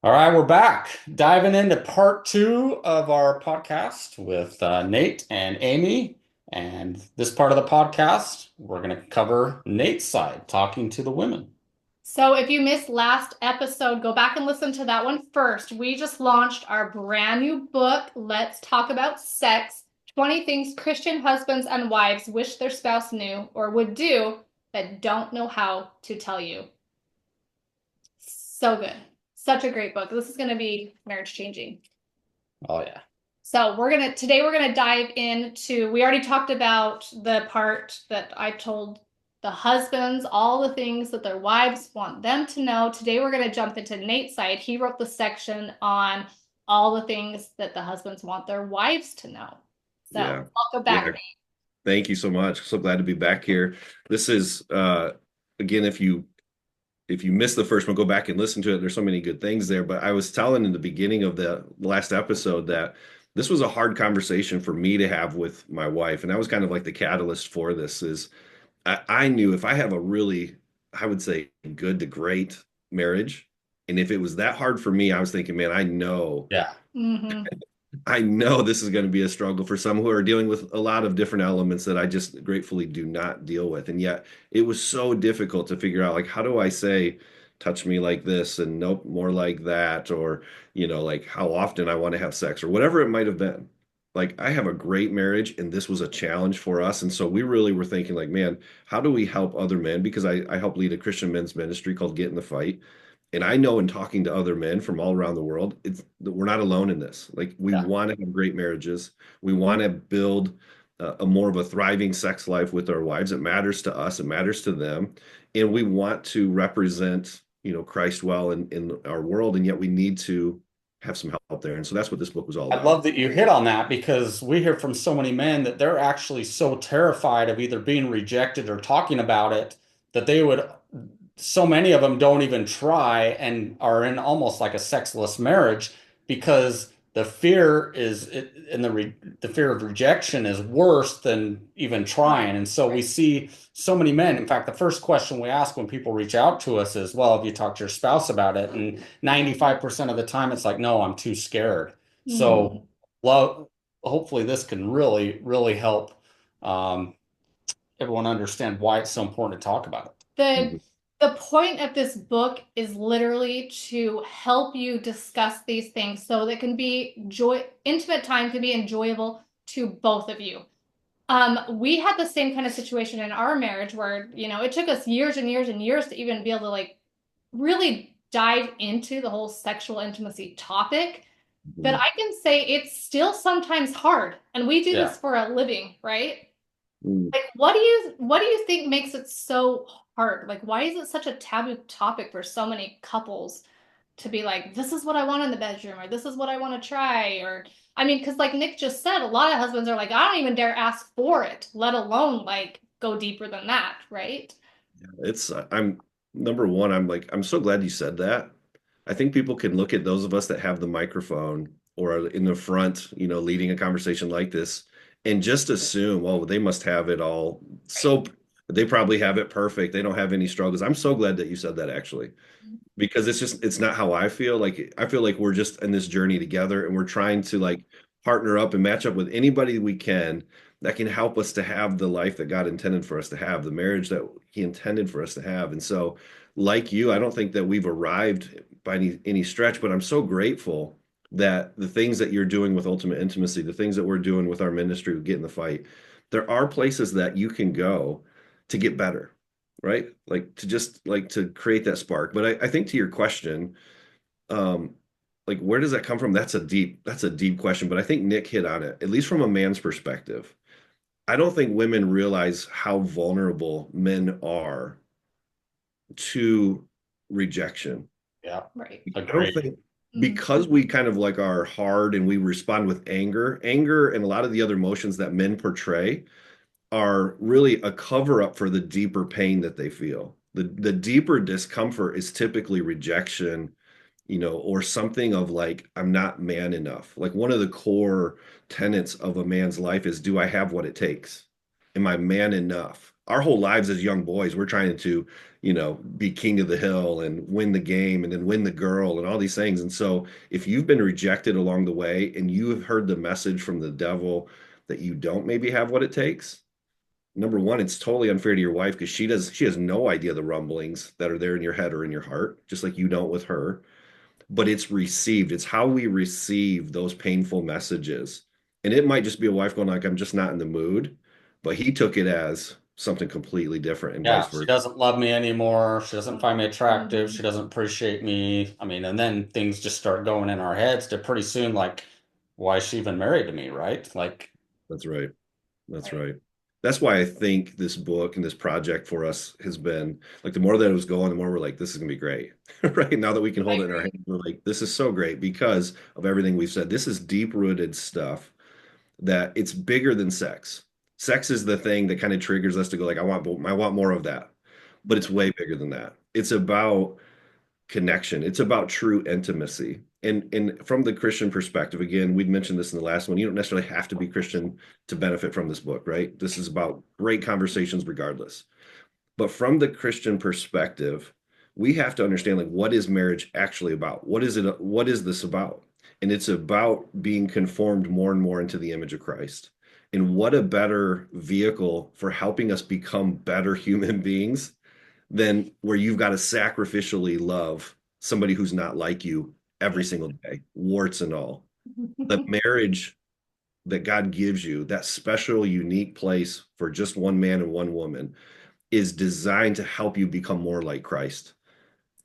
All right, we're back diving into part two of our podcast with Nate and Amy. And this part of the podcast, we're going to cover Nate's side, talking to the women. So if you missed last episode, go back and listen to that one first. We just launched our brand new book, Let's Talk About Sex, 20 Things Christian Husbands and Wives Wish Their Spouse Knew or Would Do That Don't Know How to Tell You. So good. Such a great book. This is going to be marriage changing. Oh, yeah. So today we're gonna dive into, we already talked about the part that I told the husbands, all the things that their wives want them to know. Today we're gonna jump into Nate's side. He wrote the section on all the things that the husbands want their wives to know. So Yeah. welcome back, Yeah. Nate. Thank you so much. So glad to be back here. This is again, if you missed the first one, go back and listen to it. There's so many good things there. But I was telling in the beginning of the last episode that this was a hard conversation for me to have with my wife. And that was kind of like the catalyst for this is I knew if I have a really, I would say good to great marriage, and if it was that hard for me, I was thinking, man, Yeah. Mm-hmm. I know this is going to be a struggle for some who are dealing with a lot of different elements that I just gratefully do not deal with. And yet it was so difficult to figure out, like, how do I say, touch me like this and nope, more like that, or, like how often I want to have sex or whatever it might have been. Like, I have a great marriage and this was a challenge for us. And so we really were thinking, like, man, how do we help other men? Because I help lead a Christian men's ministry called Get in the Fight. And I know in talking to other men from all around the world, it's we're not alone in this. Like we Yeah. want to have great marriages. We want to build a more of a thriving sex life with our wives. It matters to us. It matters to them. And we want to represent, Christ well in our world. And yet we need to have some help there. And so that's what this book was all I about. love that you hit on that because we hear from so many men that they're actually so terrified of either being rejected or talking about it that so many of them don't even try and are in almost like a sexless marriage because the fear is and the fear of rejection is worse than even trying. And so we Right. see so many men. In fact, the first question we ask when people reach out to us is, well, have you talked to your spouse about it? And 95% of the time it's like, no, I'm too scared. Mm-hmm. So love, hopefully this can really, really help um, everyone understand why it's so important to talk about it. The Mhm. the point of this book is literally to help you discuss these things so that can be intimate time can be enjoyable to both of you. We had the same kind of situation in our marriage where, it took us years and years and years to even be able to like really dive into the whole sexual intimacy topic. But Mhm. I can say it's still sometimes hard, and we do Yeah. this for a living, right? Mhm. Like, what do you think makes it so hard? Like, why is it such a taboo topic for so many couples to be like, this is what I want in the bedroom, or this is what I want to try, or I mean, because like Nick just said, a lot of husbands are like, I don't even dare ask for it, let alone like go deeper than that, right? I'm number one, I'm so glad you said that. I think people can look at those of us that have the microphone or are in the front, leading a conversation like this and just assume, oh, they must have it all. Right. So they probably have it perfect. They don't have any struggles. I'm so glad that you said that actually, because it's not how I feel. Like I feel like we're just in this journey together and we're trying to like partner up and match up with anybody we can that can help us to have the life that God intended for us to have, the marriage that he intended for us to have. And so like you, I don't think that we've arrived by any stretch, but I'm so grateful that the things that you're doing with Ultimate Intimacy, the things that we're doing with our ministry, Get in the Fight, there are places that you can go to get better, right? Like to just like to create that spark. But I think to your question, um, like where does that come from? That's a deep question, but I think Nick hit on it, at least from a man's perspective. I don't think women realize how vulnerable men are to rejection. Yeah. Right. I don't Agreed. think Mm. because we kind of like are hard and we respond with anger and a lot of the other emotions that men portray are really a cover up for the deeper pain that they feel. The deeper discomfort is typically rejection, or something of like, I'm not man enough. Like one of the core tenets of a man's life is, do I have what it takes? Am I man enough? our whole lives as young boys, we're trying to, be king of the hill and win the game and then win the girl and all these things. And so if you've been rejected along the way and you have heard the message from the devil that you don't maybe have what it takes, number one, it's totally unfair to your wife because she has no idea the rumblings that are there in your head or in your heart, just like you don't with her. But it's received. It's how we receive those painful messages. And it might just be a wife going like, I'm just not in the mood, but he took it as something completely different and vice Yeah, she versa. doesn't love me anymore. She doesn't find me attractive. She Mhm. doesn't appreciate me. I mean, and then things just start going in our heads to pretty soon, like, why is she even married to me, right? Like, That's right. That's Right. right. That's why I think this book and this project for us has been like the more that it was going, the more we're like, this is gonna be great. Right now that we can I hold it in our agree. hands, we're like, this is so great because of everything we've said. This is deep-rooted stuff that it's bigger than sex. Sex is the thing that kind of triggers us to go like, I want more of that. But it's way bigger than that. It's about connection. It's about true intimacy. And from the Christian perspective, again, we'd mentioned this in the last one. You don't necessarily have to be Christian to benefit from this book, right? This is about great conversations regardless. But from the Christian perspective, we have to understand like what is marriage actually about? What is it? What is this about? And it's about being conformed more and more into the image of Christ. And what a better vehicle for helping us become better human beings than where you've got to sacrificially love somebody who's not like you every Yeah. single day, warts and all. The marriage that God gives you, that special, unique place for just one man and one woman, is designed to help you become more like Christ.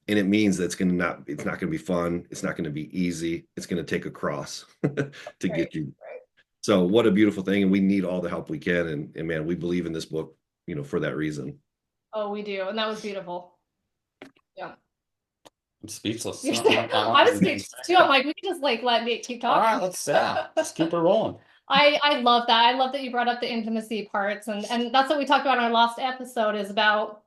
And it means that it's not going to be fun. It's not going to be easy. It's going to take a cross to Right. get you. Right. So what a beautiful thing. And we need all the help we can. And man, we believe in this book, for that reason. Oh, we do. And that was beautiful. Yeah. I'm speechless. You're I don't, saying, I don't I have was anything to speechless too. say. I'm like, we can just like let Nate keep All right, talking. yeah, let's keep it rolling. I love that. I love that you brought up the intimacy parts, and that's what we talked about in our last episode is about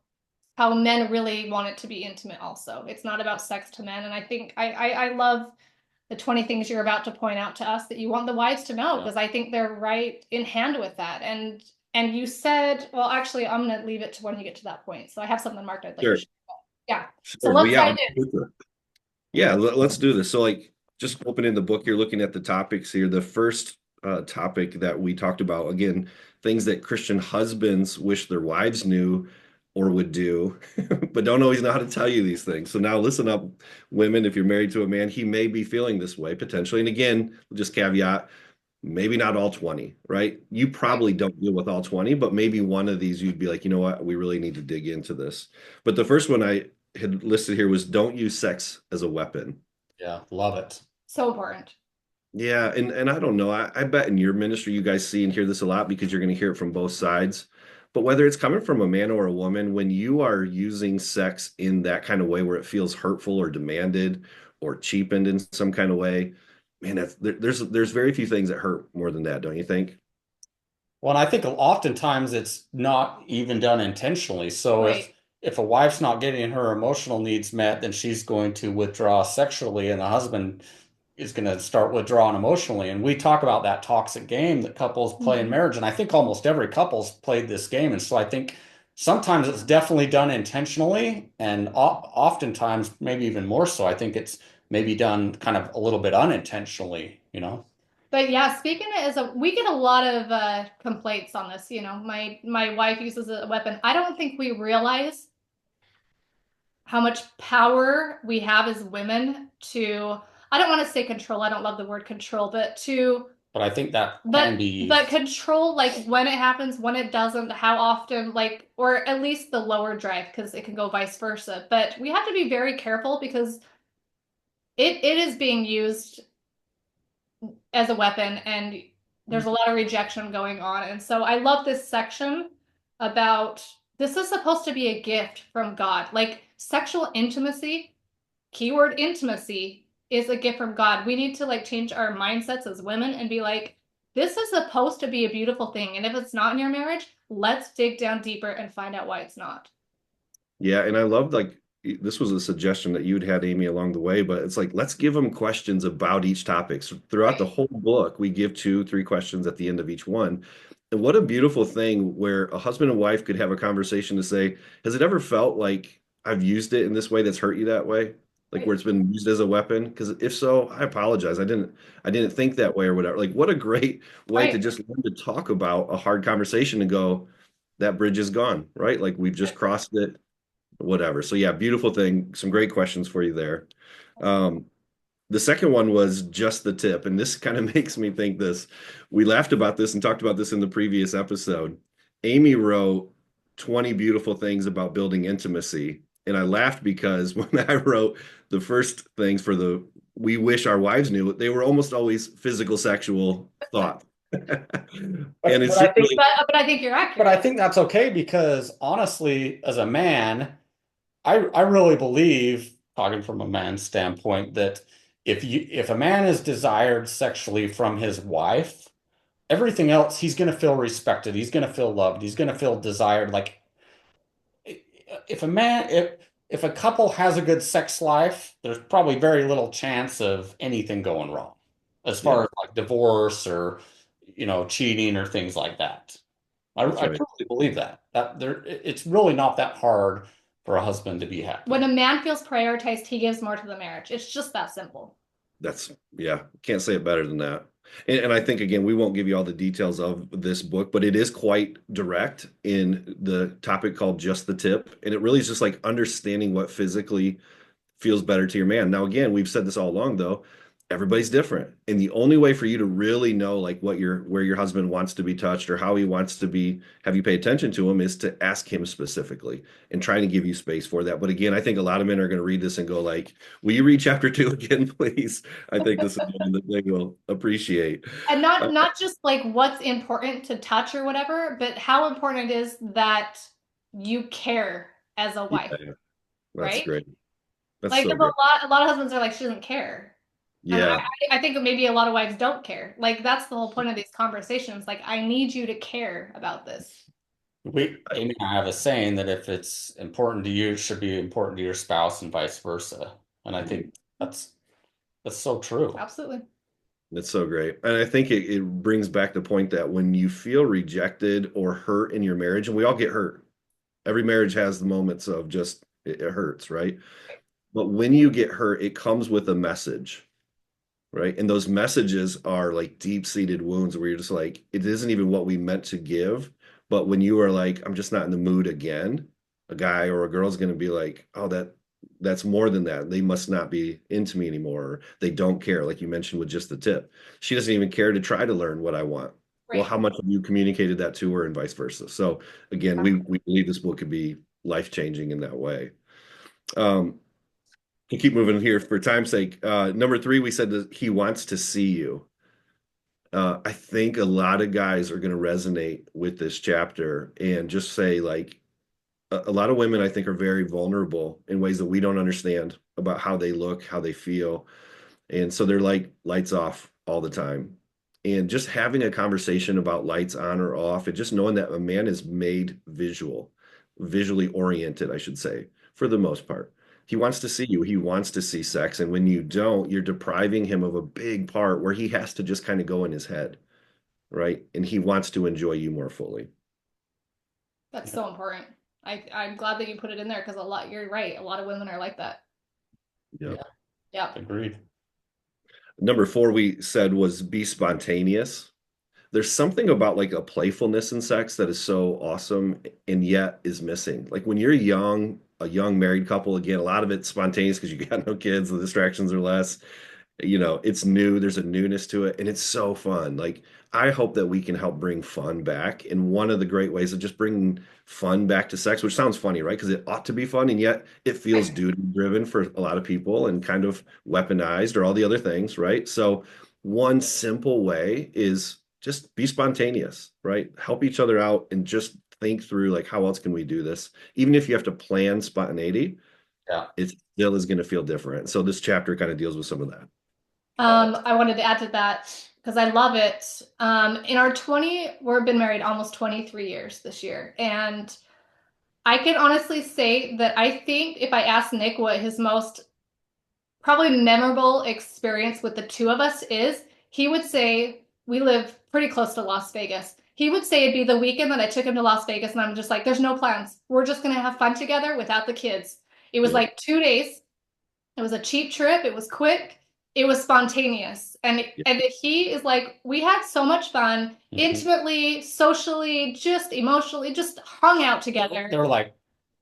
how men really want it to be intimate also. It's not about sex to men. And I think I love the 20 things you're about to point out to us that you want the wives to know, Yeah, because I think they're right in hand with that. And you said, well, actually, I'm gonna leave it to when you get to that point. So I have something marked I'd like to Sure. share. Yeah. So Sure. Well, let's yeah, dive I'm super. Yeah, let's do this. So, like, just opening the book, you're looking at the topics here. The first topic that we talked about, again, things that Christian husbands wish their wives knew or would do, but don't always know how to tell you these things. So now listen up, women, if you're married to a man, he may be feeling this way potentially. And again, just caveat, maybe not all 20, right? You in. probably don't deal with all 20, but maybe one of these you'd be like, you know what, we really need to dig into this. But the first one I had listed here was don't use sex as a weapon. yeah, love it. So important. Yeah, and I don't know. I bet in your ministry you guys see and hear this a lot because you're going to hear it from both sides. But whether it's coming from a man or a woman, when you are using sex in that kind of way where it feels hurtful or demanded or cheapened in some kind of way, man, there's very few things that hurt more than that, don't you think? Well, and I think oftentimes it's not even done intentionally. So Right. if a wife's not getting her emotional needs met, then she's going to withdraw sexually, and the husband is going to start withdrawing emotionally. And we talk about that toxic game that couples play in Mhm. marriage, and I think almost every couple's played this game. And so I think sometimes it's definitely done intentionally, and oftentimes, maybe even more so, I think it's maybe done kind of a little bit unintentionally, you know? But yeah, speaking of it as a, we get a lot of complaints on this. You know, my wife uses a weapon. I don't think we realize how much power we have as women to. I don't want to say control. I don't love the word control, but to, But I think that can but be but used. control like when it happens, when it doesn't, how often, like, or at least the lower drive, because it can go vice versa. But we have to be very careful because it is being used as a weapon, and there's a lot of rejection going on. And so I love this section about this is supposed to be a gift from God. Like sexual intimacy, keyword intimacy, is a gift from God. We need to like change our mindsets as women and be like, this is supposed to be a beautiful thing. And if it's not in your marriage, let's dig down deeper and find out why it's not. Yeah, and I loved like this was a suggestion that you'd had Amy along the way, but it's like let's give them questions about each topic. So throughout the Right. whole book, we give two, three questions at the end of each one. And what a beautiful thing where a husband and wife could have a conversation to say, has it ever felt like I've used it in this way that's hurt you that way? Like where Right. it's been used as a weapon? Because if so, I apologize. I didn't think that way or whatever. Like what a great way to Right. just learn to talk about a hard conversation and go, that bridge is gone, right? Like we've just crossed it, whatever. So yeah, beautiful thing. Some great questions for you there. Um, the second one was just the tip. And this kind of makes me think this. We laughed about this and talked about this in the previous episode. Amy wrote 20 beautiful things about building intimacy. And I laughed because when I wrote the first things for the we wish our wives knew, they were almost always physical sexual thought. And But, it's but I just think really But I think you're but I accurate. think that's okay because honestly, as a man, I really believe, talking from a man's standpoint, that if a man is desired sexually from his wife, everything else he's going to feel respected, he's going to feel loved, he's going to feel desired. Like if a man if a couple has a good sex life, there's probably very little chance of anything going wrong as yeah, far as like divorce or cheating or things like that. that's I right. truly believe that it's really not that hard for a husband to be When happy. a man feels prioritized, he gives more to the marriage. It's just that simple. That's yeah, can't say it better than that. And I think again, we won't give you all the details of this book, but it is quite direct in the topic called just the tip. And it really is just like understanding what physically feels better to your man. Now, again, we've said this all along though, everybody's different. And the only way for you to really know like what your where your husband wants to be touched or how he wants to be have you pay attention to him is to ask him specifically and trying to give you space for that. But again, I think a lot of men are going to read this and go like, will you read chapter 2 again, please? I think this is one that they will appreciate. And Uh, not just like what's important to touch or whatever, but how important it is that you care as a wife, yeah, that's right? great. That's Like so there's great. a lot of husbands are like, she doesn't care. And Yeah. I think maybe a lot of wives don't care. Like that's the whole point of these conversations. Like I need you to care about this. Amy and I have a saying that if it's important to you, it should be important to your spouse and vice versa. And I think that's so true. Absolutely. That's so great. And I think it brings back the point that when you feel rejected or hurt in your marriage, and we all get hurt, every marriage has the moments of just it hurts, right? But when you get hurt, it comes with a message, right? And those messages are like deep-seated wounds where you're just like, it isn't even what we meant to give. But when you are like, I'm just not in the mood again, a guy or a girl's going to be like, oh, that's more than that. They must not be into me anymore. Or they don't care, like you mentioned with just the tip. She doesn't even care to try to learn what I want. Well, Right. how much have you communicated that to her and vice versa? So again, we believe this book could be life-changing in that way. Um, to keep moving here for time's sake. Number 3, we said that he wants to see you. I think a lot of guys are going to resonate with this chapter and just say, like, a lot of women, I think, are very vulnerable in ways that we don't understand about how they look, how they feel. And so they're like lights off all the time. And just having a conversation about lights on or off, and just knowing that a man is made visually oriented, I should say, for the most part. He wants to see you, he wants to see sex. And when you don't, you're depriving him of a big part where he has to just kind of go in his head, right? And he wants to enjoy you more fully. That's Yeah, so important. I'm glad that you put it in there because a lot, you're right. A lot of women are like that. Yeah. yeah, Yeah. agreed. Number 4 we said was be spontaneous. There's something about like a playfulness in sex that is so awesome and yet is missing. Like when you're young, a young married couple, again, a lot of it's spontaneous because you got no kids, the distractions are less. It's new, there's a newness to it, and it's so fun. Like, I hope that we can help bring fun back. And one of the great ways of just bringing fun back to sex, which sounds funny, right? Because it ought to be fun, and yet it feels Right. duty driven for a lot of people and kind of weaponized or all the other things, right? So, one simple way is just be spontaneous, right? Help each other out and just think through like how else can we do this? Even if you have to plan spontaneity, Yeah. it still is going to feel different. So this chapter kind of deals with some of that. I wanted to add to that because I love it. In our 20, we've been married almost 23 years this year. And I can honestly say that I think if I asked Nick what his most probably memorable experience with the two of us is, he would say we live pretty close to Las Vegas. He would say it'd be the weekend that I took him to Las Vegas, and I'm just like, there's no plans. We're just gonna have fun together without the kids. It was Yeah. like 2 days. It was a cheap trip. It was quick. It was spontaneous. Yeah. And he is like, we had so much fun, Mhm. intimately, socially, just emotionally, just hung out together. They were like,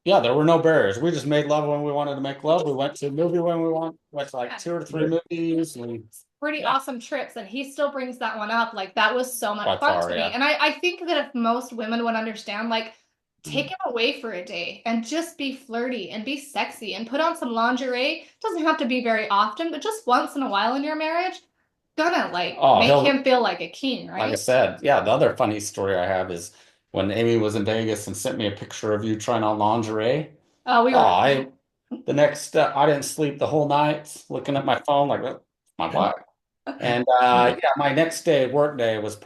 yeah, there were no barriers. We just made love when we wanted to make love. We went to a movie when we want, went to like Yeah. 2 or 3 movies. Pretty Yeah, awesome trips, and he still brings that one up. Like that was so much by fun far, to me. yeah. And I think that if most women would understand, like take Mhm. him away for a day and just be flirty and be sexy and put on some lingerie. Doesn't have to be very often, but just once in a while in your marriage, gonna like Oh, make he'll, him feel like a king, like I right? said, yeah, the other funny story I have is when Amy was in Vegas and sent me a picture of you trying on lingerie. Oh, we Oh, were the next, I didn't sleep the whole night looking at my phone, like, "Oh, my wife." And Yeah. yeah, my next day, work day, was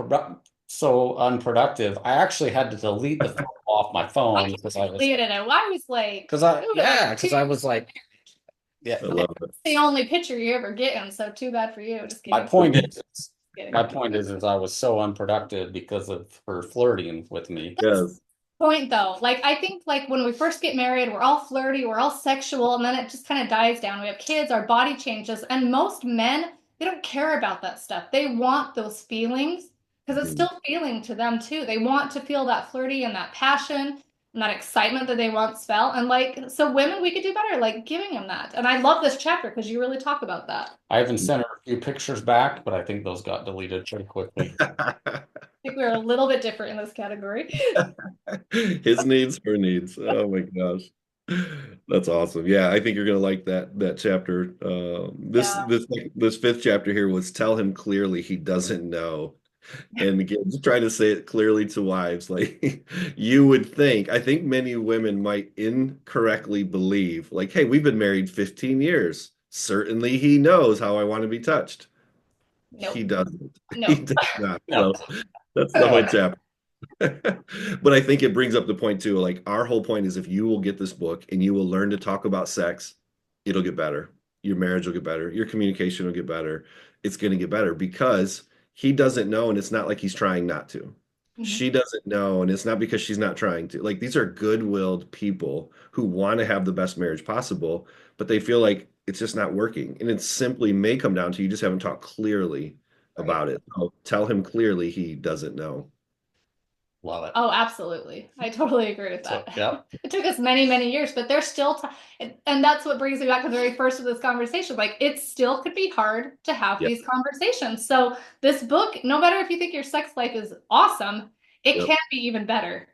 so unproductive. I actually had to delete the photo off my I phone can't believe it. And I was like, moving on because I was like, yeah. I love it. the only picture you ever getting, so too bad for you. Just My kidding. point Kidding. my point is I was so unproductive because of her flirting with me. Yes. Point though. Like I think like when we first get married, we're all flirty, we're all sexual, and then it just kind of dies down. We have kids, our body changes, and most men, they don't care about that stuff. They want those feelings because it's Mhm. still feeling to them too. They want to feel that flirty and that passion and that excitement that they once felt. And like so women, we could do better like giving them that. And I love this chapter because you really talk about that. I even sent her a few pictures back, but I think those got deleted pretty quickly. I think we're a little bit different in this category. His needs, her needs. Oh my gosh. That's awesome. Yeah, I think you're gonna like that chapter. Yeah. This fifth chapter here was tell him clearly he doesn't know. And again, just trying to say it clearly to wives, like you would think, I think many women might incorrectly believe, like, hey, we've been married 15 years. Certainly he knows how I want to be touched. He Nope. doesn't. He Nope. does not. No. So that's the whole chapter. But I think it brings up the point too. Like our whole point is if you will get this book and you will learn to talk about sex, it'll get better. Your marriage will get better. Your communication will get better. It's going to get better because he doesn't know, and it's not like he's trying not to. Mhm. She doesn't know, and it's not because she's not trying to. Like these are good-willed people who want to have the best marriage possible, but they feel like it's just not working. And it simply may come down to you just haven't talked clearly Right. about it. So tell him clearly he doesn't know. Love it. Oh, absolutely. I totally agree with So, that. yeah. It took us many, many years, but there's still time. And that's what brings me back to the very first of this conversation. Like, it still could be hard to have Yep. these conversations. So, this book, no matter if you think your sex life is awesome, it Yep. can be even better.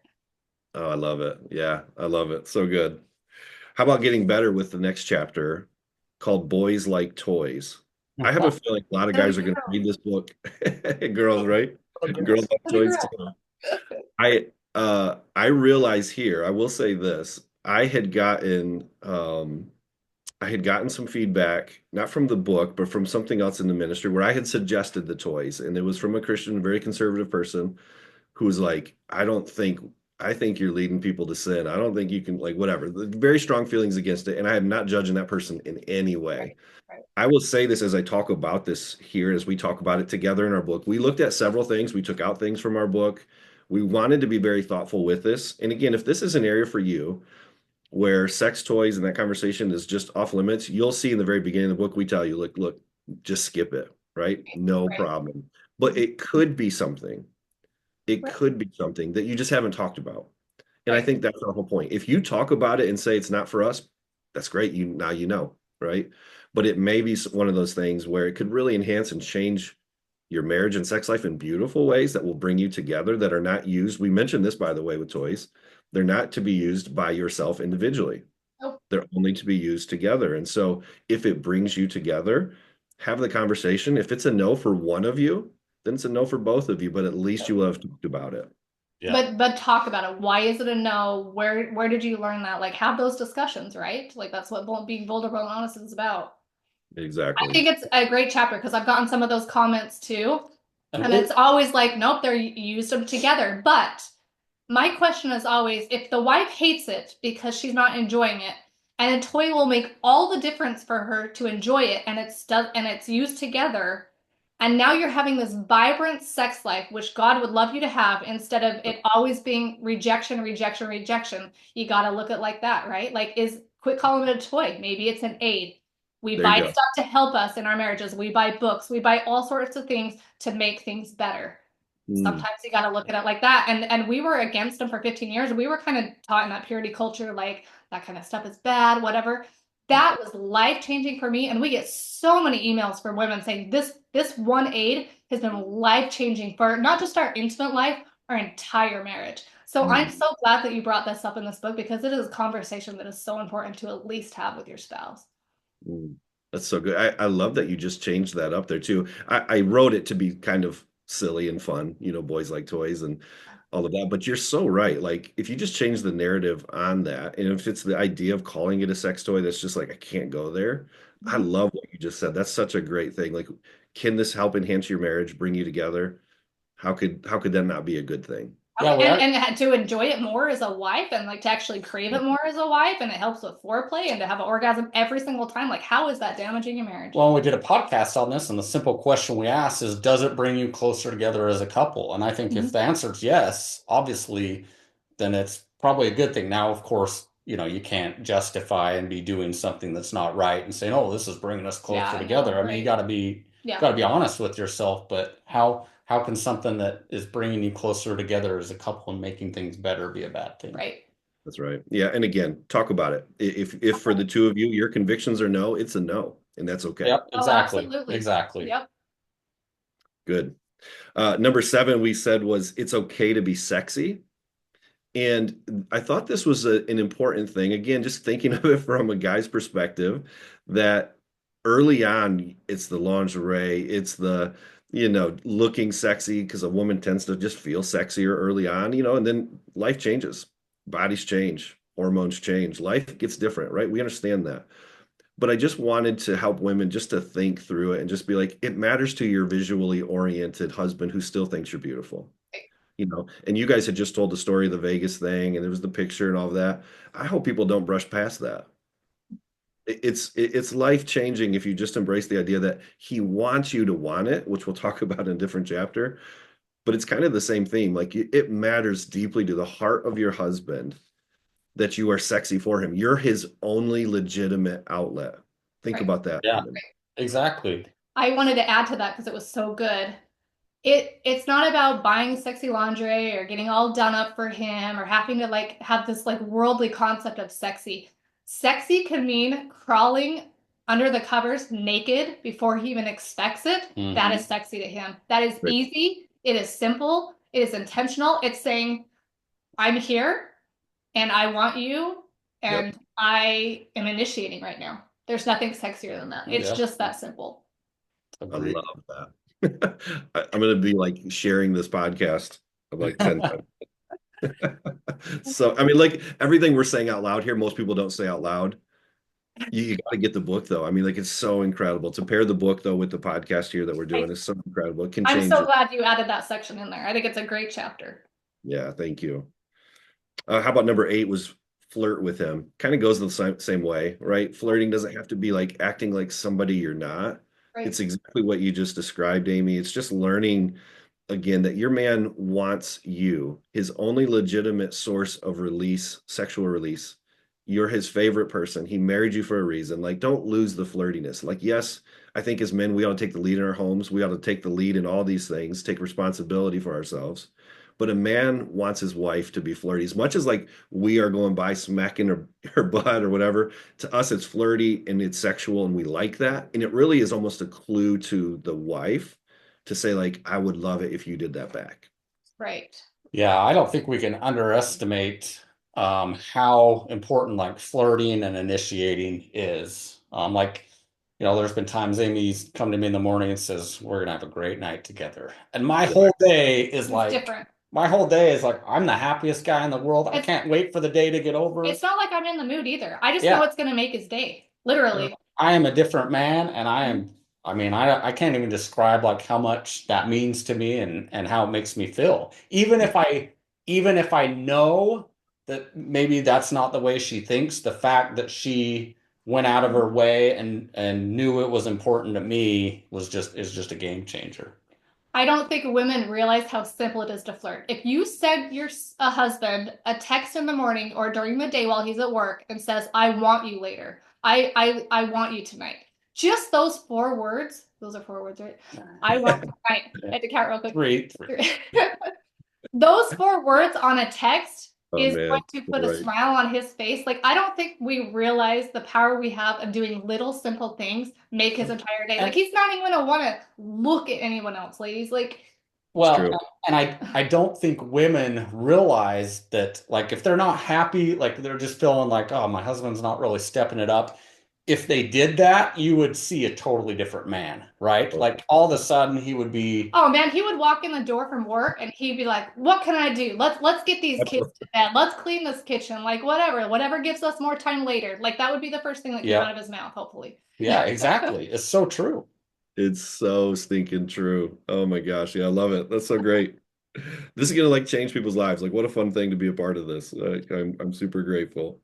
Oh, I love it. Yeah, I love it. So good. How about getting better with the next chapter called Boys Like Toys? I have a feeling a lot of guys are going to read this book. Girls, right? Girls like toys too. I realize here, I will say this. I had gotten some feedback, not from the book, but from something else in the ministry where I had suggested the toys, and it was from a Christian, very conservative person who's like, I think you're leading people to sin. I don't think you can, like, whatever. Very strong feelings against it. And I am not judging that person in any way. Right. Right. I will say this as I talk about this here, as we talk about it together in our book. We looked at several things. We took out things from our book. We wanted to be very thoughtful with this. And again, if this is an area for you where sex toys and that conversation is just off limits, you'll see in the very beginning of the book, we tell you, look, just skip it, right? No Right. problem. But Mhm. it could be something. It Right. could be something that you just haven't talked about. And I Right. think that's the whole point. If you talk about it and say it's not for us, that's great. Now you know, right? But it may be one of those things where it could really enhance and change your marriage and sex life in beautiful ways that will bring you together that are not used. We mentioned this, by the way, with toys. They're not to be used by yourself individually. Nope. They're only to be used together. And so if it brings you together, have the conversation. If it's a no for one of you, then it's a no for both of you, but at least you will have talked about it. Yeah. But talk about it. Why is it a no? Where did you learn that? Like have those discussions, right? Like that's what being vulnerable and honest is about. I Exactly. think it's a great chapter because I've gotten some of those comments too. And And it's always like, nope, they're used them together. But my question is always if the wife hates it because she's not enjoying it, and a toy will make all the difference for her to enjoy it, and it's used together, And now you're having this vibrant sex life, which God would love you to have, instead of it always being rejection, rejection, rejection. You got to look at it like that, right? Like, quit calling it a toy. Maybe it's an aid. We There you buy go. stuff to help us in our marriages. We buy books. We buy all sorts of things to make things better. Mm, Sometimes you got to look at it like that. And we were against them for 15 years. We were kind of taught in that purity culture, like that kind of stuff is bad, whatever. That was life changing for me. And we get so many emails from women saying this one aid has been life changing for not just our intimate life, our entire marriage. So I'm mm. so glad that you brought this up in this book because it is a conversation that is so important to at least have with your spouse. Mm. That's so good. I love that you just changed that up there too. I wrote it to be kind of silly and fun, boys like toys and all of that. But you're so right. Like if you just change the narrative on that, and if it's the idea of calling it a sex toy, that's just like I can't go there. I Mhm. love what you just said. That's such a great thing. Like, can this help enhance your marriage, bring you together? How could that not be a good thing? Yeah, And to enjoy it more as a wife and like to actually crave it more as a wife and it helps with foreplay and to have an orgasm every single time. Like, how is that damaging your marriage? well, we did a podcast on this, and the simple question we asked is, does it bring you closer together as a couple? And I think if Mhm. the answer is yes, obviously, then it's probably a good thing. Now, of course, you can't justify and be doing something that's not right and saying, "Oh, this is bringing us closer Yeah, I know, together." I mean, you right? got to be Yeah, got to be honest with yourself. But how can something that is bringing you closer together as a couple and making things better be a bad thing? right. That's right. Yeah, and again, talk about it. If for the two of you, your convictions are no, it's a no, and that's okay. Yep, Oh, exactly, absolutely. exactly. Yep. Good. Number seven, we said was it's okay to be sexy. And I thought this was an important thing. Again, just thinking of it from a guy's perspective, that early on, it's the lingerie, it's the, looking sexy because a woman tends to just feel sexier early on, and then life changes, bodies change, hormones change, life gets different, right? We understand that. But I just wanted to help women just to think through it and just be like, it matters to your visually oriented husband who still thinks you're beautiful. And you guys had just told the story of the Vegas thing, and there was the picture and all of that. I hope people don't brush past that. It's life changing if you just embrace the idea that he wants you to want it, which we'll talk about in a different chapter. But it's kind of the same theme. Like it matters deeply to the heart of your husband that you are sexy for him. You're his only legitimate outlet. Think Right. about that, Yeah, women. exactly. I wanted to add to that because it was so good. It's not about buying sexy lingerie or getting all done up for him or having to like have this like worldly concept of sexy. Sexy can mean crawling under the covers naked before he even expects it. That Hmm. is sexy to him. That is Right. easy. It is simple. It is intentional. It's saying, I'm here and I want you Yep. and I am initiating right now. There's nothing sexier than that. It's Yeah, just that simple. I agreed. love that. I'm going to be like sharing this podcast of like 10 times. So, I mean, like everything we're saying out loud here, most people don't say out loud. You got to get the book though. I mean, like it's so incredible to pair the book though with the podcast here that we're I, doing is so incredible. It can I'm change so your, glad you added that section in there. I think it's a great chapter. yeah, thank you. How about number eight was flirt with him? Kind of goes the same way, right? Flirting doesn't have to be like acting like somebody you're not. Right, It's exactly what you just described, Amy. It's just learning again that your man wants you, his only legitimate source of release, sexual release. You're his favorite person. He married you for a reason. Like, don't lose the flirtiness. Like, yes, I think as men, we ought to take the lead in our homes. We ought to take the lead in all these things, take responsibility for ourselves. But a man wants his wife to be flirty as much as like we are going by smacking her butt or whatever. To us, it's flirty and it's sexual, and we like that. And it really is almost a clue to the wife to say like I would love it if you did that back. right, Yeah, I don't think we can underestimate how important like flirting and initiating is. There's been times Amy's come to me in the morning and says, "We're gonna have a great night together." And Yeah. it's different. my whole day is like, I'm the happiest guy in the world. I It's can't wait for the day to get over. it's not like I'm in the mood either. I just know Yeah, it's gonna make his day. Uh, Literally. I am a different man, and Mhm. I mean, I can't even describe like how much that means to me and how it makes me feel. Even if I know that maybe that's not the way she thinks, the fact that she went out of her way and knew it was important to me is just a game changer. I don't think women realize how simple it is to flirt. If you send your a husband a text in the morning or during the day while he's at work and says, "I want you later. I want you tonight." Just those 4 words. Those are 4 words, right? I want you tonight. I had to count real quick. Three. Those 4 words on a text Oh is going man, to you're put a right. smile on his face. Like, I don't think we realize the power we have of doing little simple things make his entire day. Like, And he's not even gonna want to look at anyone else, ladies. Like, It's well, true. and I don't think women realize that, like, if they're not happy, like they're just feeling like, oh, my husband's not really stepping it up. If they did that, you would see a totally different man, right? Oh, Like all of a sudden he would be, oh man, he would walk in the door from work and he'd be like, "What can I do? Let's get these kids to bed. Let's clean this kitchen. Like whatever gives us more time later." Like that would be the first thing that came out yeah, of his mouth, hopefully. yeah, exactly. It's so true. it's so stinking true. Oh my gosh. Yeah, I love it. That's so great. This is gonna like change people's lives. Like, what a fun thing to be a part of this. I'm super grateful.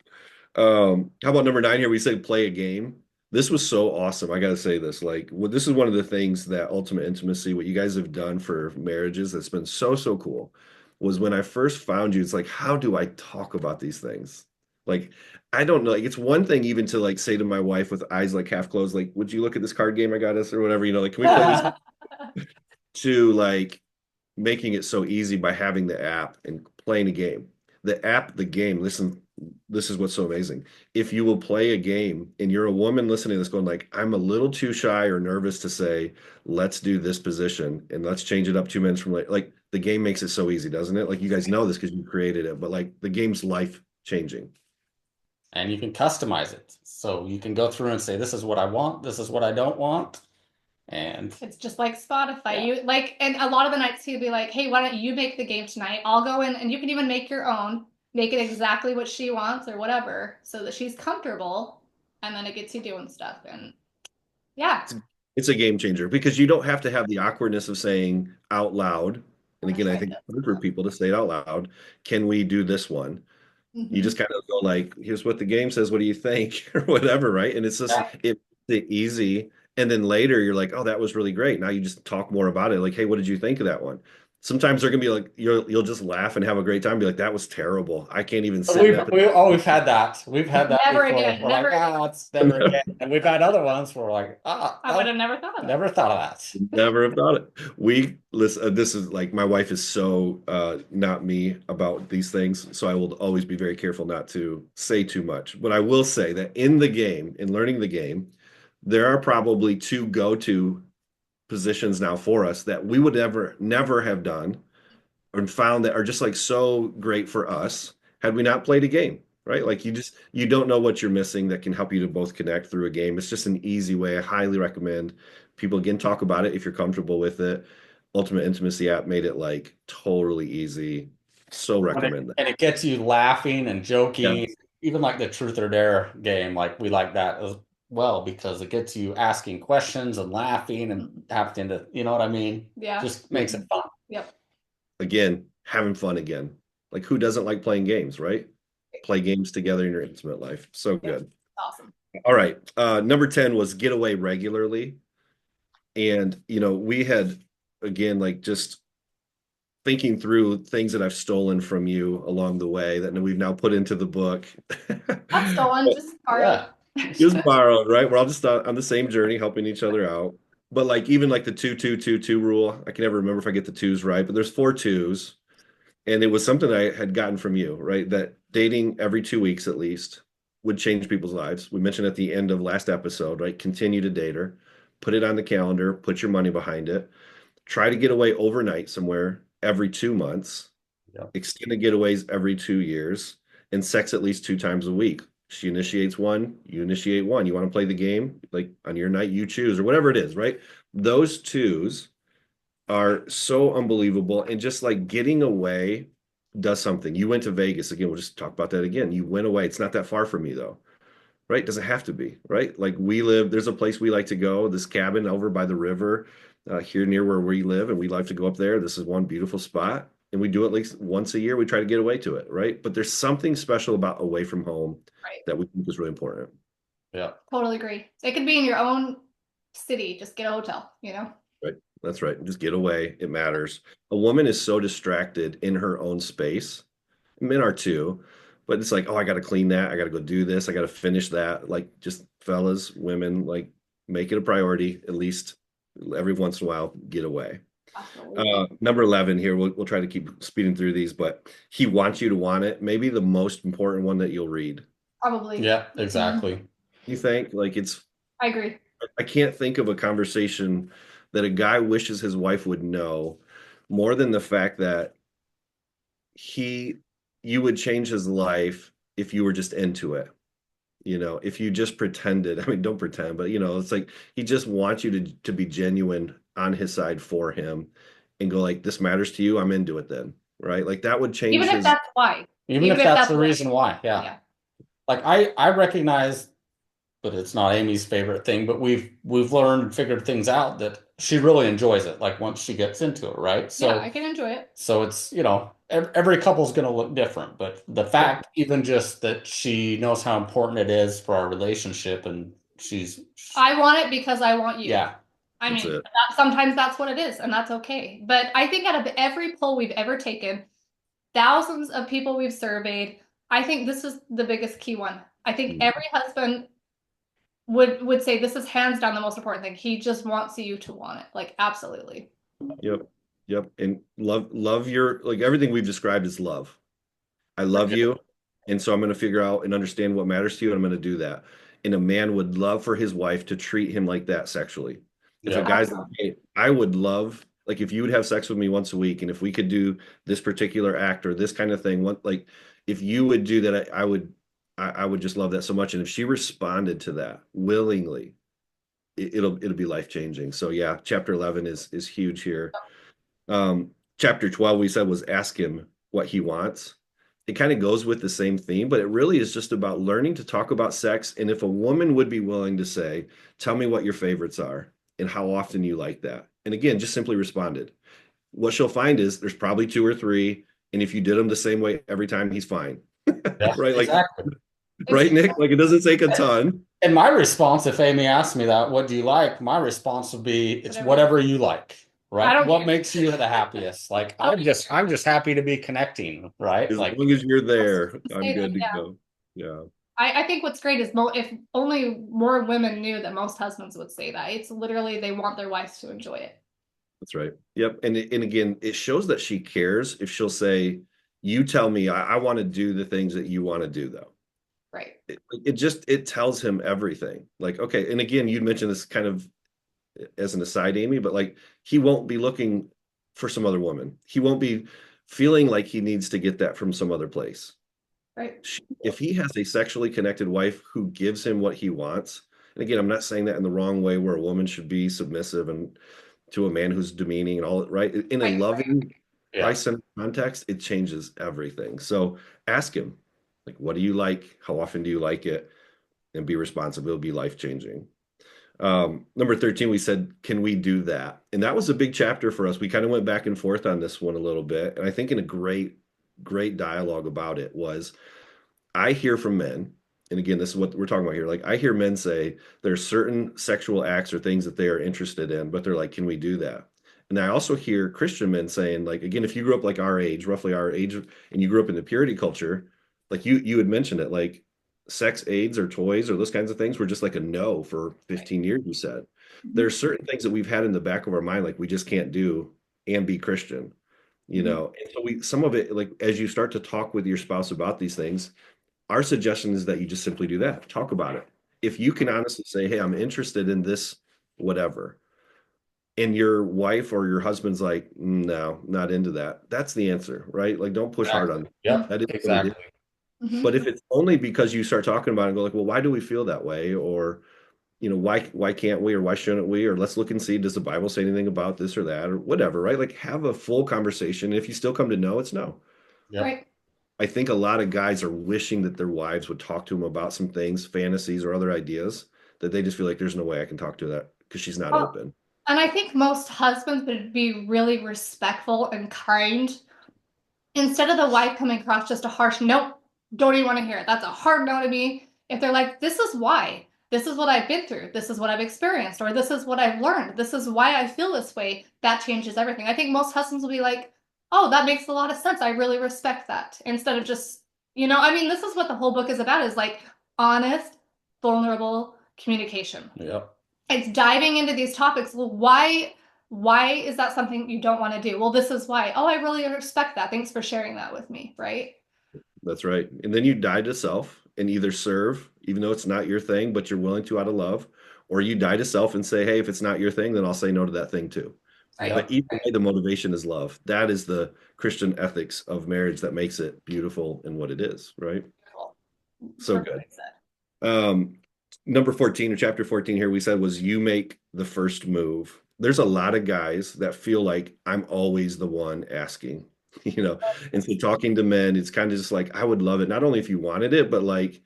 How about number 9 here? We said play a game. This was so awesome. I gotta say this. Like, well, this is one of the things that Ultimate Intimacy, what you guys have done for marriages, that's been so, so cool. Was when I first found you, it's like, how do I talk about these things? Like, I don't know. Like, it's one thing even to like say to my wife with eyes like half closed, like, would you look at this card game I got us or whatever? Like, can we play this? To like making it so easy by having the app and playing a game. The app, the game, listen, this is what's so amazing. If you will play a game and you're a woman listening to this going like, I'm a little too shy or nervous to say, let's do this position and let's change it up 2 minutes from like the game makes it so easy, doesn't it? Like you guys know this because you created it, but like the game's life changing. And you can customize it. So you can go through and say, this is what I want, this is what I don't want. And It's just like Spotify. yeah. You like, and a lot of the nights he'd be like, "Hey, why don't you make the game tonight? I'll go in, and you can even make your own, make it exactly what she wants or whatever, so that she's comfortable, and then it gets you doing stuff." And yeah, It's a game changer because you don't have to have the awkwardness of saying out loud. And I'm gonna again, I try think this. it's hard for people to say it out loud. Can we do this one? You Mm-hmm. just kind of go like, here's what the game says. What do you think? Or whatever, right? And it's just Yeah. it easy. And then later you're like, oh, that was really great. Now you just talk more about it. Like, hey, what did you think of that one? Sometimes they're gonna be like, you'll just laugh and have a great time. Be like, that was terrible. I can't even sit in that We've had that. We've had that Never before. again, We're like, never again. ah, it's never again. And we've had other ones where we're like, ah, I would I have never thought of that. never thought of that. Never have thought it. We listen. This is like my wife is so not me about these things, so I will always be very careful not to say too much. But I will say that in the game, in learning the game, there are probably two go-to positions now for us that we would never have done and found that are just like so great for us had we not played a game, right? Like you don't know what you're missing that can help you to both connect through a game. It's just an easy way. I highly recommend people again talk about it if you're comfortable with it. Ultimate Intimacy app made it like totally easy. So recommend that. And it gets you laughing and joking, Yes. even like the truth or dare game. Like we like that as well because it gets you asking questions and laughing and having to, you know what I mean? Yeah. Just makes it fun. Yep. Again, having fun again. Like who doesn't like playing games, right? Play games together in your intimate life. So Yep. good. Awesome. All right. Number 10 was get away regularly. And, we had, again, like just thinking through things that I've stolen from you along the way that we've now put into the book. Not stolen, just borrowed. Yeah. Just borrowed, right? We're all just on the same journey, helping each other out. But like even like the 2-2-2-2 rule, I can never remember if I get the twos right, but there's 4 twos. And it was something I had gotten from you, right? That dating every 2 weeks at least would change people's lives. We mentioned at the end of last episode, right? Continue to date her, put it on the calendar, put your money behind it, try to get away overnight somewhere every 2 months, Yeah. extended getaways every 2 years, and sex at least 2 times a week. She initiates one, you initiate one. You want to play the game? Like on your night, you choose, or whatever it is, right? Those twos are so unbelievable. And just like getting away does something. You went to Vegas again. We'll just talk about that again. You went away. It's not that far from me though, right? Doesn't have to be, right? Like there's a place we like to go, this cabin over by the river here near where we live, and we like to go up there. This is one beautiful spot. And we do it at least once a year. We try to get away to it, right? But there's something special about away from home Right. that we think is really important. Yeah. Totally agree. It could be in your own city. Just get a hotel, you know? Right. That's right. Just get away. It matters. A woman is so distracted in her own space. Men are too, but it's like, oh, I got to clean that. I got to go do this. I got to finish that. Like, just fellas, women, like, make it a priority. At least every once in a while, get away. Absolutely. Number 11 here. We'll try to keep speeding through these, but he wants you to want it. Maybe the most important one that you'll read. Probably. Yeah, Mhm. exactly. You think like it's I agree. I can't think of a conversation that a guy wishes his wife would know more than the fact that he you would change his life if you were just into it. If you just pretended, I mean, don't pretend, but it's like he just wants you to be genuine on his side for him and go like, this matters to you, I'm into it then, right? Like that would Even change if his that's why. Even Even if if that's that's the what. reason why. Yeah. Yeah. Like I recognize, but it's not Amy's favorite thing, but we've learned and figured things out that she really enjoys it, like once she gets into it, right? Yeah, So I can enjoy it. so it's, every couple's going to look different, but the Yep, fact even just that she knows how important it is for our relationship and she's I want it because I want you. yeah. I that's mean, it. sometimes that's what it is, and that's okay. But I think out of every poll we've ever taken, thousands of people we've surveyed, I think this is the biggest key one. I think Mm, every husband would say this is hands down the most important thing. He just wants you to want it. Like absolutely. yep, yep. And love your like everything we've described is love. I love Yeah. you. And so I'm going to figure out and understand what matters to you. And I'm going to do that. And a man would love for his wife to treat him like that sexually. If a Yeah. guy's like, hey, I would love, like, if you would have sex with me once a week and if we could do this particular act or this kind of thing, like, if you would do that, I would just love that so much. And if she responded to that willingly, it'll be life changing. So yeah, chapter 11 is huge here. Chapter 12, we said was ask him what he wants. It kind of goes with the same theme, but it really is just about learning to talk about sex. And if a woman would be willing to say, tell me what your favorites are and how often you like that. And again, just simply responded. What she'll find is there's probably two or three. And if you did them the same way every time, he's fine. Yeah, Right? Like, exactly. It's right, Nick? Like, it doesn't take a ton. And my response, if Amy asked me that, what do you like? My response would be, it's whatever you whatever you like, I right? don't What care. makes you the happiest? Like Oh, I'm just happy to be connecting, right? As Like, long as you're I was there, gonna I'm say that, good to yeah. go. Yeah. I think what's great is if only more women knew that most husbands would say that. It's literally they want their wives to enjoy it. That's right. Yep. And again, it shows that she cares if she'll say, "You tell me, I want to do the things that you want to do, though." Right. It tells him everything. Like, okay, and again, you mentioned this kind of as an aside, Amy, but like he won't be looking for some other woman. He won't be feeling like he needs to get that from some other place. Right. If he has a sexually connected wife who gives him what he wants, and again, I'm not saying that in the wrong way where a woman should be submissive and to a man who's demeaning and all right. In a Right. loving, yeah, Christ-centered context, it changes everything. So ask him, like, what do you like? How often do you like it? And be responsive. It'll be life-changing. Number 13, we said, can we do that? And that was a big chapter for us. We kind of went back and forth on this one a little bit. And I think in a great dialogue about it was I hear from men, and again, this is what we're talking about here. Like, I hear men say there's certain sexual acts or things that they are interested in, but they're like, can we do that? And I also hear Christian men saying, like, again, if you grew up like our age, roughly our age, and you grew up in the purity culture, like you had mentioned it, like sex aids or toys or those kinds of things were just like a no for Right. 15 years, you said. Mhm. There's certain things that we've had in the back of our mind, like we just can't do and be Christian, Mhm. And so some of it, like as you start to talk with your spouse about these things, our suggestion is that you just simply do that. Talk about it. If you can honestly say, "Hey, I'm interested in this, whatever," and your wife or your husband's like, "No, not into that," that's the answer, right? Like, don't push hard exactly. on it. Yep, That is what it is. exactly. Mhm. But if it's only because you start talking about it and go like, "Well, why do we feel that way?" Or why can't we or why shouldn't we? Or let's look and see, does the Bible say anything about this or that or whatever, right? Like have a full conversation. If you still come to know, it's no. Yep. Right. I think a lot of guys are wishing that their wives would talk to them about some things, fantasies or other ideas that they just feel like there's no way I can talk to that because she's not Well, open. and I think most husbands would be really respectful and kind instead of the wife coming across just a harsh nope, don't even want to hear it. That's a hard no to me. If they're like, this is why. this is what I've been through, this is what I've experienced, or this is what I've learned, this is why I feel this way, that changes everything. I think most husbands will be like, oh, that makes a lot of sense. I really respect that. Instead of just, I mean, this is what the whole book is about, is like honest, vulnerable communication. Yep. It's diving into these topics. Well, why is that something you don't want to do? Well, this is why. Oh, I really respect that. Thanks for sharing that with me, right? That's right. And then you die to self and either serve, even though it's not your thing, but you're willing to out of love, or you die to self and say, hey, if it's not your thing, then I'll say no to that thing too. Right. But either way, the motivation is love. That is the Christian ethics of marriage that makes it beautiful in what it is, right? So good. Perfectly said. Um, Number 14 or chapter 14 here, we said was you make the first move. There's a lot of guys that feel like I'm always the one asking, you know, and so talking to men, it's kind of just like, I would love it. Not only if you wanted it, but like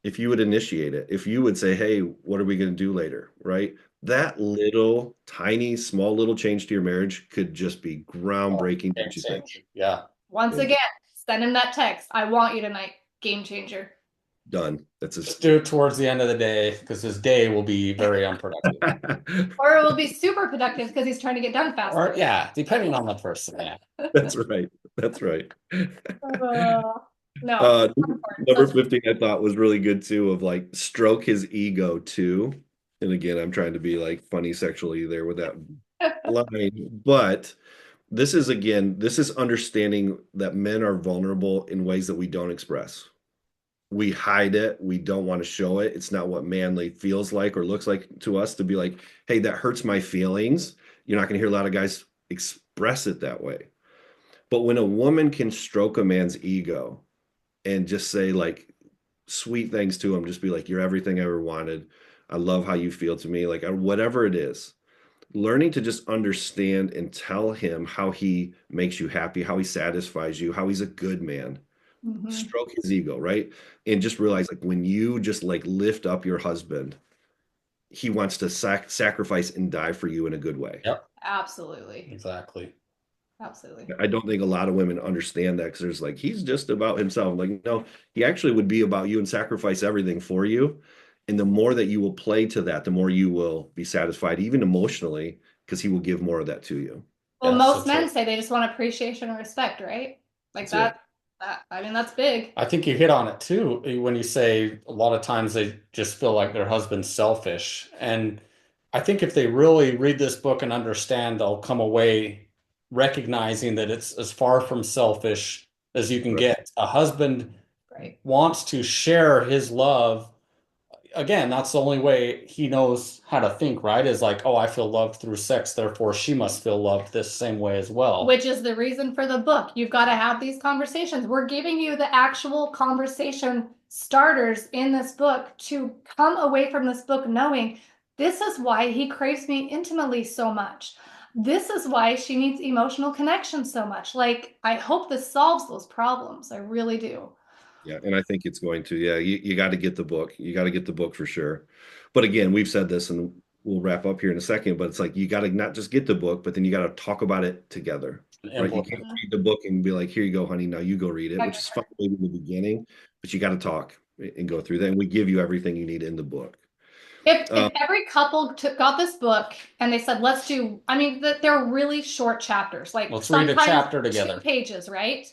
if you would initiate it, if you would say, hey, what are we going to do later? Right. That little tiny, small little change to your marriage could just be Oh, groundbreaking, game don't you think? changer. Yeah. Once And again, send him that text. I want you tonight. Game changer. done. That's Just do it towards the end of the day because his day will be very unproductive. Or it will be super productive because he's trying to get done Or faster. yeah, depending on the person. Yeah. That's right. That's right. No, Uh, important. Number 15, I thought was really good too, of like stroke his ego too. And again, I'm trying to be like funny sexually there with that line. But this is understanding that men are vulnerable in ways that we don't express. We hide it. We don't want to show it. It's not what manly feels like or looks like to us to be like, hey, that hurts my feelings. You're not going to hear a lot of guys express it that way. But when a woman can stroke a man's ego and just say like sweet things to him, just be like, you're everything I ever wanted. I love how you feel to me, like whatever it is. Learning to just understand and tell him how he makes you happy, how he satisfies you, how he's a good man. Mhm. Stroke his ego, right? And just realize like when you just like lift up your husband, he wants to sacrifice and die for you in a good way. Yep. Absolutely. Exactly. Absolutely. I don't think a lot of women understand that because there's like he's just about himself. Like, no, he actually would be about you and sacrifice everything for you. And the more that you will play to that, the more you will be satisfied, even emotionally, because he will give more of that to you. Well, Yeah. So most true. men say they just want appreciation and respect, right? Like That's it. that, I mean, that's big. I think you hit on it too when you say a lot of times they just feel like their husband's selfish. And I think if they really read this book and understand, they'll come away recognizing that it's as far from selfish as you can Right. get. A husband Right. wants to share his love. Again, that's the only way he knows how to think, right? Is like, oh, I feel loved through sex, therefore she must feel loved this same way as well. Which is the reason for the book. You've got to have these conversations. We're giving you the actual conversation starters in this book to come away from this book knowing this is why he craves me intimately so much. This is why she needs emotional connection so much. Like, I hope this solves those problems. I really do. Yeah, and I think it's going to. Yeah, you got to get the book. You got to get the book for sure. But again, we've said this and we'll wrap up here in a second, but it's like you got to not just get the book, but then you got to talk about it together, right? You can't Implement. read the book and be like, here you go, honey, now you go read it, which is fine maybe in the beginning, but you got to talk and go through that. And we give you everything you need in the book. If every couple got this book and they said, let's do, I mean, they're really short chapters, like Let's read a sometimes chapter 2 together. pages, right?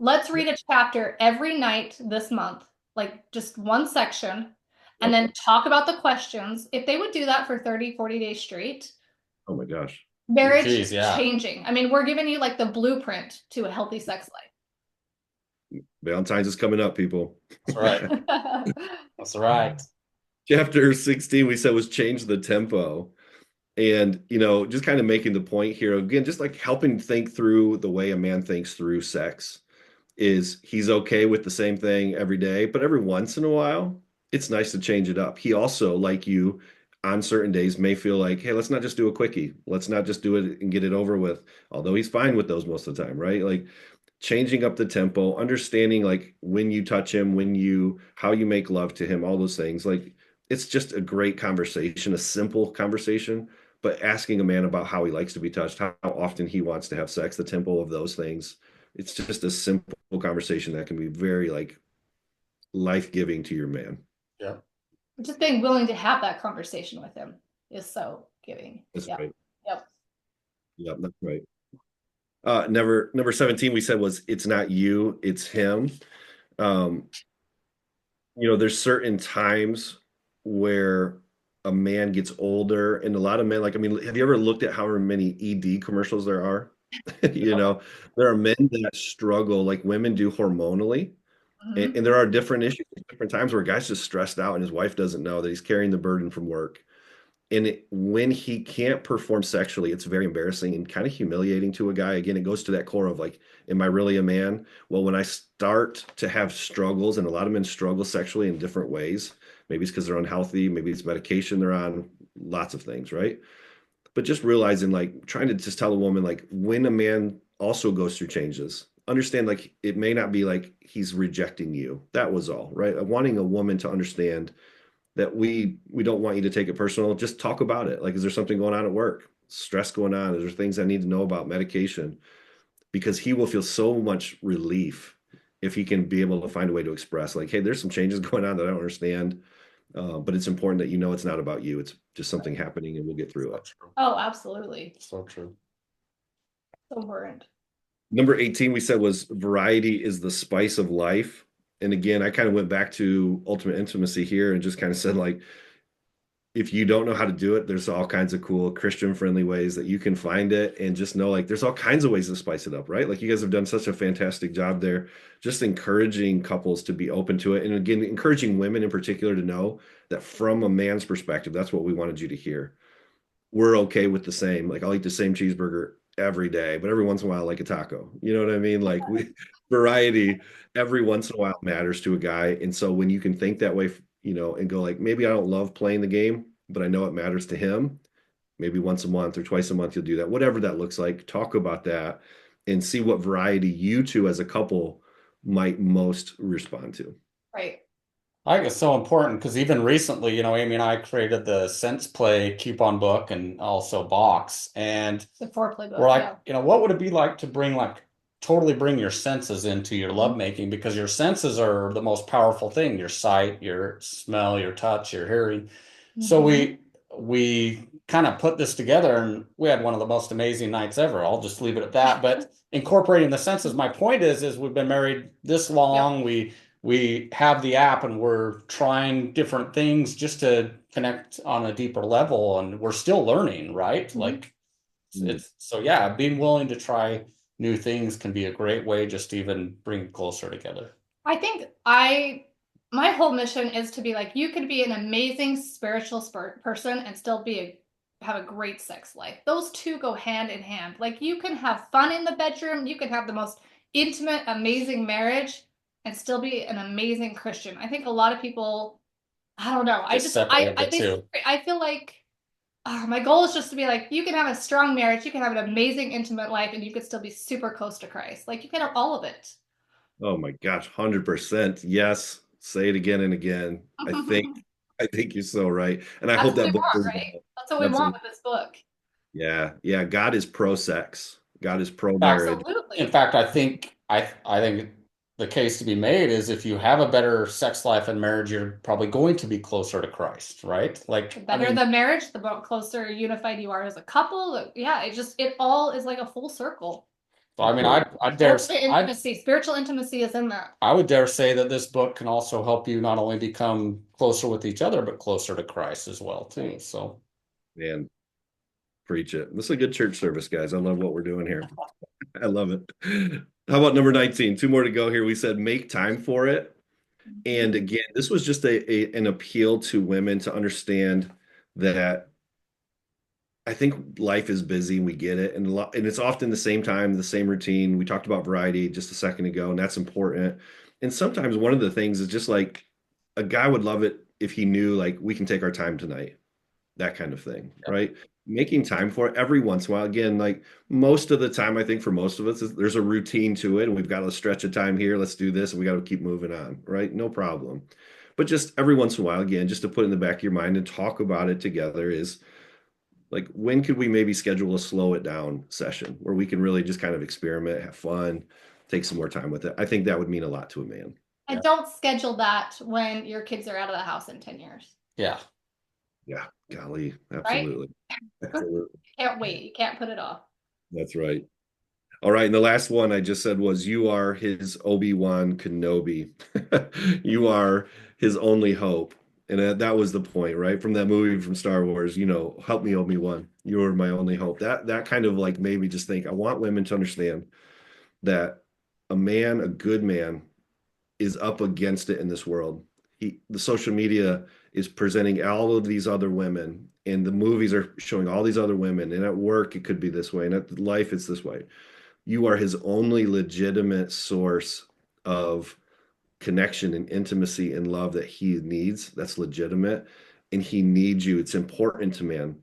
Let's read a chapter every night this month, like just one section, and Yep. then talk about the questions. If they would do that for 30, 40 days straight, Oh my gosh. marriage Geez, yeah. changing. I mean, we're giving you like the blueprint to a healthy sex Valentine's is coming up, people. That's right. life. That's right. Chapter 16, we said was change the tempo. And, just kind of making the point here again, just like helping think through the way a man thinks through sex is he's okay with the same thing every day, but every once in a while, it's nice to change it up. He also, like you, on certain days may feel like, hey, let's not just do a quickie. Let's not just do it and get it over with. Although he's fine with those most of the time, right? Like changing up the tempo, understanding like when you touch him, how you make love to him, all those things. Like it's just a great conversation, a simple conversation, but asking a man about how he likes to be touched, how often he wants to have sex, the tempo of those things. It's just a simple conversation that can be very like life-giving to your man. Yeah. Just being willing to have that conversation with him is so giving. That's Yep. right. Yep. Yeah, that's right. Number 17 we said was it's not you, it's him. Um, there's certain times where a man gets older, and a lot of men, like, I mean, have you ever looked at how many ED commercials there are? You know, there are men that struggle like women do hormonally, and, Mhm. and there are different issues, different times where a guy's just stressed out and his wife doesn't know that he's carrying the burden from work. And when he can't perform sexually, it's very embarrassing and kind of humiliating to a guy. Again, it goes to that core of like, am I really a man? Well, when I start to have struggles, and a lot of men struggle sexually in different ways, maybe it's because they're unhealthy, maybe it's medication they're on, lots of things, right? But just realizing, like, trying to just tell a woman, like, when a man also goes through changes, understand, like, it may not be like he's rejecting you. That was all, right? Wanting a woman to understand that we don't want you to take it personal. Just talk about it. Like, is there something going on at work? Stress going on? Is there things I need to know about medication? Because he will feel so much relief if he can be able to find a way to express, like, hey, there's some changes going on that I don't understand. But it's important that it's not about you. It's just something happening and we'll get through So it. true. Oh, absolutely. So true. So important. Number 18, we said, was variety is the spice of life. And again, I kind of went back to ultimate intimacy here and just kind of said, like, if you don't know how to do it, there's all kinds of cool Christian friendly ways that you can find it, and just know, like, there's all kinds of ways to spice it up, right? Like, you guys have done such a fantastic job there, just encouraging couples to be open to it. And again, encouraging women in particular to know that from a man's perspective, that's what we wanted you to hear. We're okay with the same. Like, I'll eat the same cheeseburger every day, but every once in a while, like a taco. You know what I mean? Like, variety every once in a while matters to a guy. And so when you can think that way, and go like, maybe I don't love playing the game, but I know it matters to him. Maybe once a month or twice a month, you'll do that. Whatever that looks like, talk about that and see what variety you two as a couple might most respond to. Right. I think it's so important because even recently, Amy and I created the Sense Play coupon book and also box. And The foreplay we're book. like, Yeah. what would it be like to totally bring your senses into your lovemaking? Because your senses are the most powerful thing, your sight, your smell, your touch, your hearing. So Mhm. we kind of put this together and we had one of the most amazing nights ever. I'll just leave it at that. But incorporating the senses, my point is we've been married this Yep. long. We have the app and we're trying different things just to connect on a deeper level, and we're still learning, right? Mhm. Like it's so yeah, being willing to try new things can be a great way just to even bring closer together. I think my whole mission is to be like, you could be an amazing spiritual person and still have a great sex life. Those two go hand in hand. Like, you can have fun in the bedroom, you can have the most intimate, amazing marriage and still be an amazing Christian. I think a lot of people, I don't know. Just separate the two. I feel like my goal is just to be like, you can have a strong marriage, you can have an amazing intimate life, and you could still be super close to Christ. Like, you can have all of it. Oh my gosh, 100%. Yes. Say it again and again. I think you're so right. And I That's hope what we that book want, goes right? out. That's what we want Absolutely. with this book. Yeah. Yeah. God is pro sex. God is pro fact, marriage. in Absolutely. fact, I think the case to be made is if you have a better sex life and marriage, you're probably going to be closer to Christ, right? The Like, I better mean, the marriage, the closer unified you are as a couple. Yeah, it all is like a full circle. so I That's mean, right. Ultimate intimacy, spiritual intimacy is in that. I would dare say that this book can also help you not only become closer with each other, but closer to Christ as well, too. Right. So, Man, preach it. This is a good church service, guys. I love what we're doing here. I love it. How about number 19? Two more to go here. We said make time for it. And Mhm. again, this was just an appeal to women to understand that I think life is busy and we get it. And it's often the same time, the same routine. We talked about variety just a second ago, and that's important. And sometimes one of the things is just like a guy would love it if he knew, like, we can take our time tonight, that kind of thing, yeah, right? Making time for it every once in a while. Again, like most of the time, I think for most of us, there's a routine to it, and we've got a stretch of time here. Let's do this, and we got to keep moving on, right? No problem. But just every once in a while, again, just to put in the back of your mind and talk about it together is like, when could we maybe schedule a slow it down session where we can really just kind of experiment, have fun, take some more time with it? I think that would mean a lot to a man. And yeah, don't schedule that when your kids are out of the house in 10 years. Yeah. Yeah, golly, right? absolutely. Absolutely. Can't wait. You can't put it off. That's right. All right, and the last one I just said was you are his Obi-Wan Kenobi. You are his only hope. And that was the point, right? From that movie from Star Wars, help me, Obi-Wan. You are my only hope. That kind of like made me just think, I want women to understand that a man, a good man, is up against it in this world. The social media is presenting all of these other women, and the movies are showing all these other women, and at work it could be this way, and at life it's this way. You are his only legitimate source of connection and intimacy and love that he needs. That's legitimate, and he needs you. It's important to man.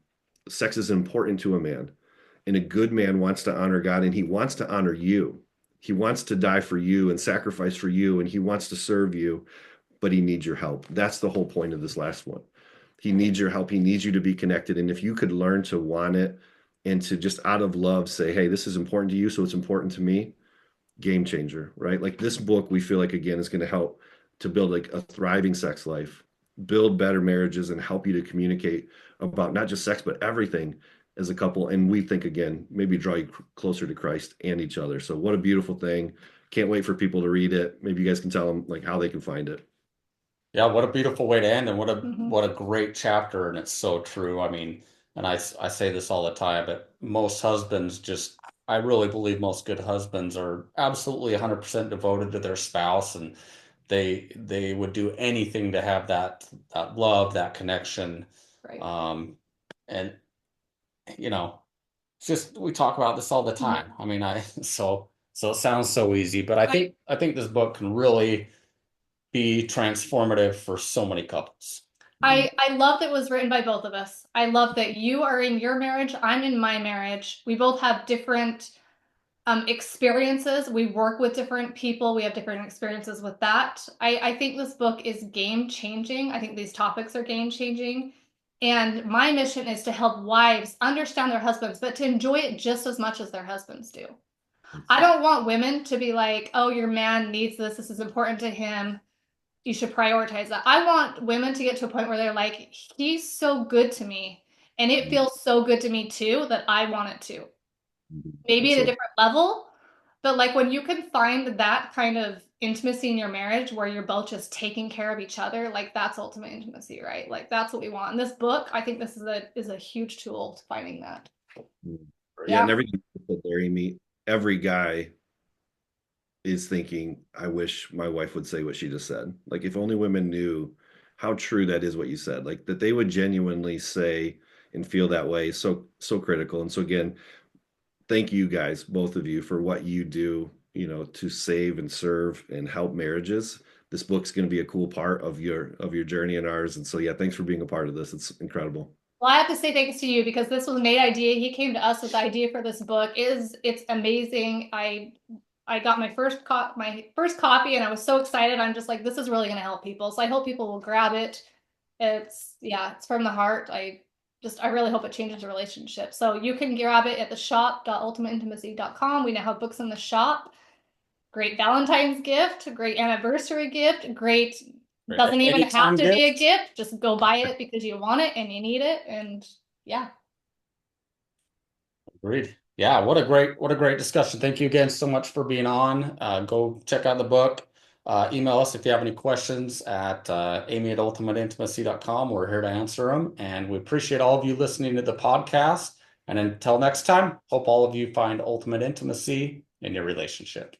Sex is important to a man, and a good man wants to honor God, and he wants to honor you. He wants to die for you and sacrifice for you, and he wants to serve you, but he needs your help. That's the whole point of this last one. He needs your help. He needs you to be connected. And if you could learn to want it and to just out of love say, hey, this is important to you, so it's important to me, game changer, right? Like this book, we feel like, again, is going to help to build like a thriving sex life, build better marriages, and help you to communicate about not just sex, but everything as a couple. And we think, again, maybe draw you closer to Christ and each other. So, what a beautiful thing. Can't wait for people to read it. Maybe you guys can tell them like how they can find it. Yeah, what a beautiful way to end, and Hmm. what a great chapter, and it's so true. I mean, and I say this all the time, but most husbands just I really believe most good husbands are absolutely 100% devoted to their spouse, and they would do anything to have that love, that connection. Right. Um, and you know, it's just we talk about this all the Mhm. time. I mean, I so it sounds so easy, but I think this book can really be transformative for so many couples. I love that it was written by both of us. I love that you are in your marriage, I'm in my marriage. We both have different experiences. We work with different people. We have different experiences with that. I think this book is game changing. I think these topics are game changing. And my mission is to help wives understand their husbands, but to enjoy it just as much as their husbands do. I don't want women to be like, oh, your man needs this. This is important to him. You should prioritize that. I want women to get to a point where they're like, he's so good to me. And it feels so good to me too that I want it to. Maybe That's at a so different level, but like when you can find that kind of intimacy in your marriage where you're both just taking care of each other, like that's ultimate intimacy, right? Like that's what we want. In this book, I think this is a huge tool to finding that. yeah, and Yeah. everything that there, Amy, every guy is thinking, I wish my wife would say what she just said. Like, if only women knew how true that is what you said, like that they would genuinely say and feel that way. So, so critical. And so, again, thank you guys, both of you, for what you do, to save and serve and help marriages. This book's going to be a cool part of your journey and ours. And so, yeah, thanks for being a part of this. It's incredible. Well, I have to say thanks to you because this was Nate's idea. He came to us with the idea for this book. It's amazing. I got my first copy and I was so excited. I'm just like, this is really going to help people. So I hope people will grab it. It's from the heart. I really hope it changes the relationship. So you can grab it at the shop.ultimateintimacy.com. We now have books in the shop. Great Valentine's gift, great anniversary gift, great doesn't even have Anytime to be a gift. gift. Just go buy it because you want it and you need it. And yeah. Agreed. Yeah, what a great discussion. Thank you again so much for being on. Go check out the book. Email us if you have any questions at amy@ultimateintimacy.com. We're here to answer them. And we appreciate all of you listening to the podcast. And until next time, hope all of you find ultimate intimacy in your relationship.